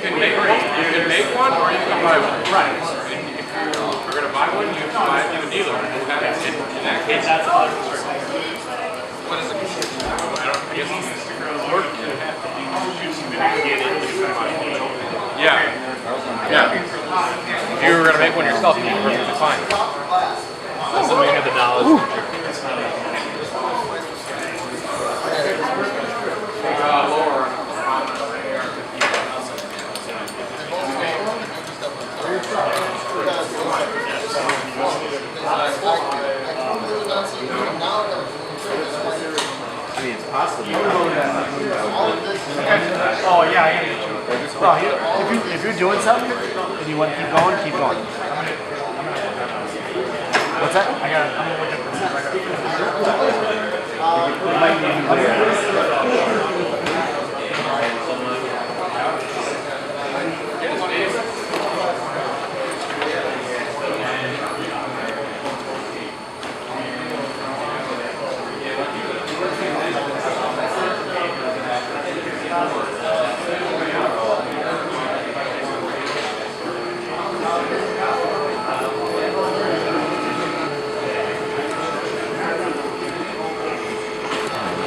can make one or you can buy one. Right. If you're going to buy one, you have to buy it through a dealer. In that case, that's a what is it? I guess yeah. Yeah. If you were going to make one yourself, you'd be perfectly fine. That's the meaning of the knowledge. I mean, it's possible. Oh yeah, I get it. Well, if you're doing something and you want to keep going, keep going. What's that? I'm gonna look at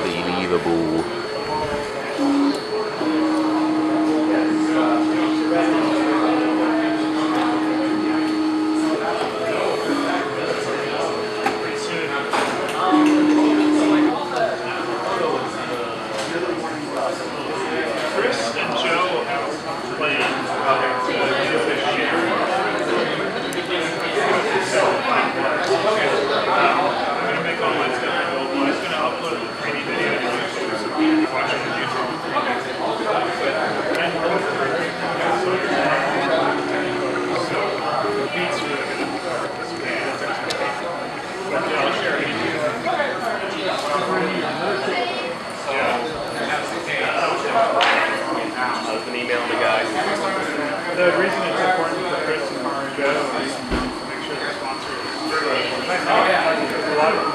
Unbelievable. The reason it's important for Chris and Joe is to make sure the sponsor is a lot of